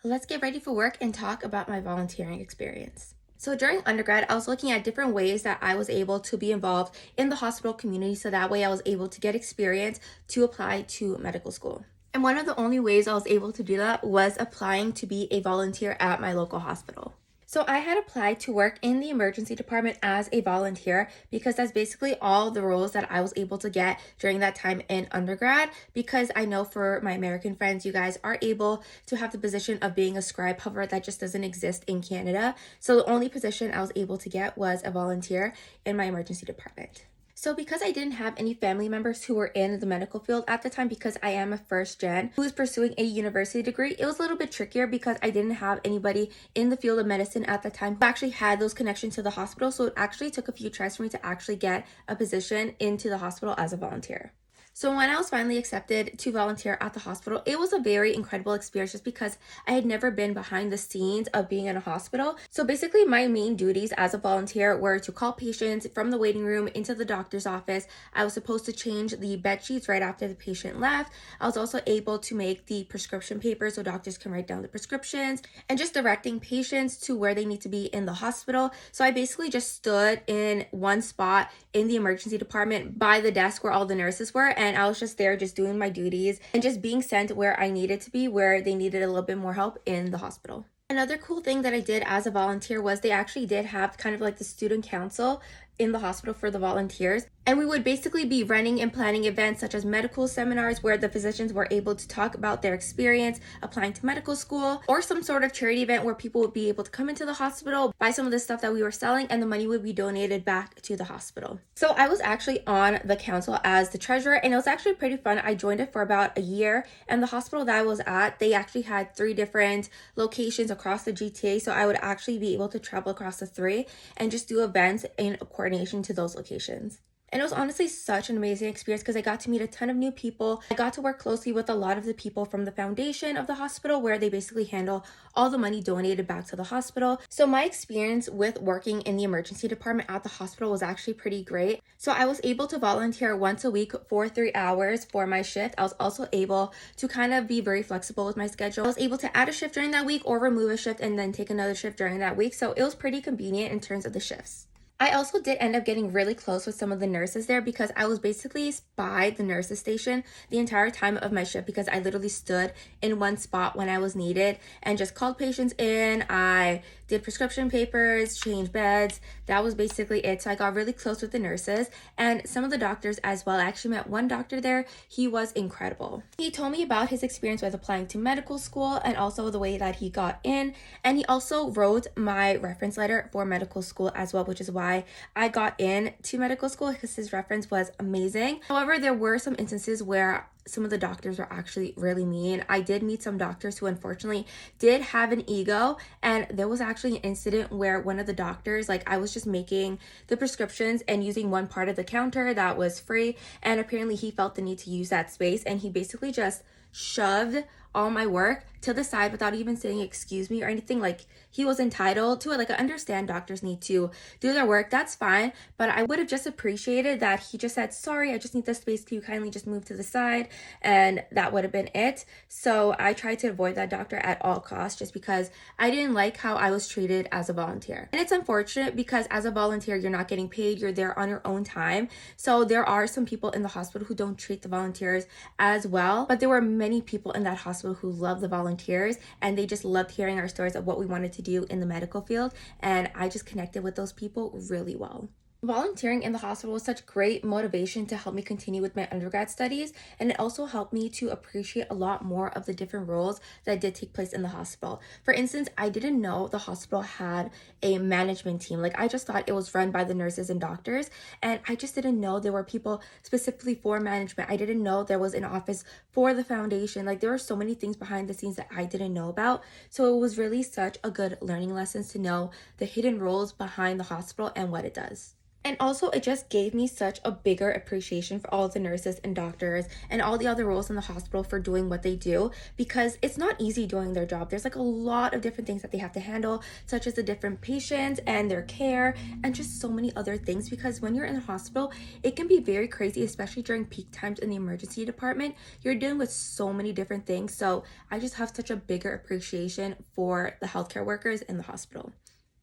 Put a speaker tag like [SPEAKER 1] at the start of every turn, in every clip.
[SPEAKER 1] Let's get ready for work and talk about my volunteering experience. So during undergrad, I was looking at different ways that I was able to be involved in the hospital community so that way I was able to get experience to apply to medical school. And one of the only ways I was able to do that was applying to be a volunteer at my local hospital. So I had applied to work in the emergency department as a volunteer because that's basically all the roles that I was able to get during that time in undergrad, because I know for my American friends, you guys are able to have the position of being a scribe. However, that just doesn't exist in Canada. So the only position I was able to get was a volunteer in my emergency department. So because I didn't have any family members who were in the medical field at the time, because I am a first gen who is pursuing a university degree, it was a little bit trickier because I didn't have anybody in the field of medicine at the time who actually had those connections to the hospital. So it actually took a few tries for me to actually get a position into the hospital as a volunteer. So when I was finally accepted to volunteer at the hospital, it was a very incredible experience just because I had never been behind the scenes of being in a hospital. So basically my main duties as a volunteer were to call patients from the waiting room into the doctor's office. I was supposed to change the bed sheets right after the patient left. I was also able to make the prescription papers so doctors can write down the prescriptions and just directing patients to where they need to be in the hospital. So I basically just stood in one spot in the emergency department by the desk where all the nurses were, and I was just there just doing my duties and just being sent where I needed to be, where they needed a little bit more help in the hospital. Another cool thing that I did as a volunteer was they actually did have kind of like the student council in the hospital for the volunteers. And we would basically be running and planning events such as medical seminars where the physicians were able to talk about their experience applying to medical school, or some sort of charity event where people would be able to come into the hospital, buy some of the stuff that we were selling, and the money would be donated back to the hospital. So I was actually on the council as the treasurer, and it was actually pretty fun. I joined it for about a year, and the hospital that I was at, they actually had 3 different locations across the GTA, so I would actually be able to travel across the 3 and just do events in coordination to those locations. And it was honestly such an amazing experience because I got to meet a ton of new people. I got to work closely with a lot of the people from the foundation of the hospital, where they basically handle all the money donated back to the hospital. So my experience with working in the emergency department at the hospital was actually pretty great. So I was able to volunteer once a week for 3 hours for my shift. I was also able to kind of be very flexible with my schedule. I was able to add a shift during that week or remove a shift and then take another shift during that week. So it was pretty convenient in terms of the shifts. I also did end up getting really close with some of the nurses there because I was basically by the nurses station the entire time of my shift, because I literally stood in one spot when I was needed and just called patients in. I did prescription papers, changed beds. That was basically it. So I got really close with the nurses and some of the doctors as well. I actually met one doctor there. He was incredible. He told me about his experience with applying to medical school and also the way that he got in. And he also wrote my reference letter for medical school as well, which is why I got into medical school, because his reference was amazing. However, there were some instances where some of the doctors were actually really mean. I did meet some doctors who unfortunately did have an ego, and there was actually an incident where one of the doctors, like, I was just making the prescriptions and using one part of the counter that was free, and apparently he felt the need to use that space, and he basically just shoved all my work to the side without even saying excuse me or anything. Like, he was entitled to it. Like, I understand doctors need to do their work, that's fine, but I would have just appreciated that he just said, sorry, I just need this space, can you kindly just move to the side? And that would have been it. So I tried to avoid that doctor at all costs, just because I didn't like how I was treated as a volunteer. And it's unfortunate because as a volunteer, you're not getting paid, you're there on your own time. So there are some people in the hospital who don't treat the volunteers as well, but there were many people in that hospital who loved the volunteers, and they just loved hearing our stories of what we wanted to do in the medical field, and I just connected with those people really well. Volunteering in the hospital was such great motivation to help me continue with my undergrad studies, and it also helped me to appreciate a lot more of the different roles that did take place in the hospital. For instance, I didn't know the hospital had a management team. Like, I just thought it was run by the nurses and doctors, and I just didn't know there were people specifically for management. I didn't know there was an office for the foundation. Like, there were so many things behind the scenes that I didn't know about. So it was really such a good learning lesson to know the hidden roles behind the hospital and what it does. And also, it just gave me such a bigger appreciation for all the nurses and doctors and all the other roles in the hospital for doing what they do, because it's not easy doing their job. There's like a lot of different things that they have to handle, such as the different patients and their care and just so many other things. Because when you're in the hospital, it can be very crazy, especially during peak times in the emergency department. You're dealing with so many different things. So I just have such a bigger appreciation for the healthcare workers in the hospital.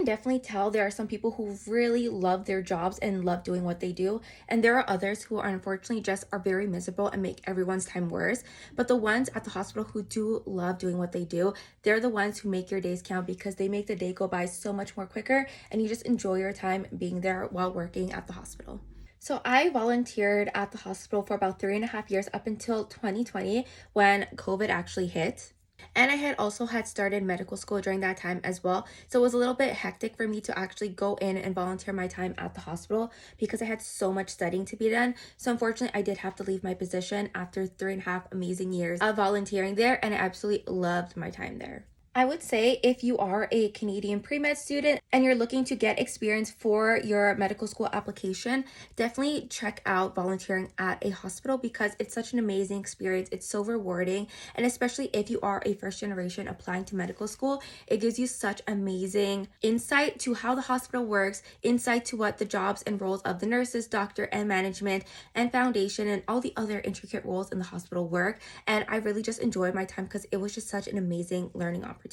[SPEAKER 1] Definitely tell there are some people who really love their jobs and love doing what they do, and there are others who are unfortunately just are very miserable and make everyone's time worse. But the ones at the hospital who do love doing what they do, they're the ones who make your days count, because they make the day go by so much more quicker and you just enjoy your time being there while working at the hospital. So I volunteered at the hospital for about 3.5 years up until 2020 when COVID actually hit. And I had started medical school during that time as well. So it was a little bit hectic for me to actually go in and volunteer my time at the hospital because I had so much studying to be done. So unfortunately, I did have to leave my position after 3.5 amazing years of volunteering there, and I absolutely loved my time there. I would say if you are a Canadian pre-med student and you're looking to get experience for your medical school application, definitely check out volunteering at a hospital because it's such an amazing experience. It's so rewarding. And especially if you are a first generation applying to medical school, it gives you such amazing insight to how the hospital works, insight to what the jobs and roles of the nurses, doctor, and management and foundation and all the other intricate roles in the hospital work. And I really just enjoyed my time because it was just such an amazing learning opportunity.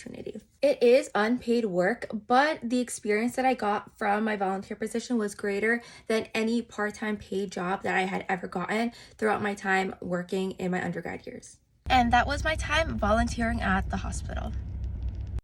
[SPEAKER 1] It is unpaid work, but the experience that I got from my volunteer position was greater than any part-time paid job that I had ever gotten throughout my time working in my undergrad years. And that was my time volunteering at the hospital.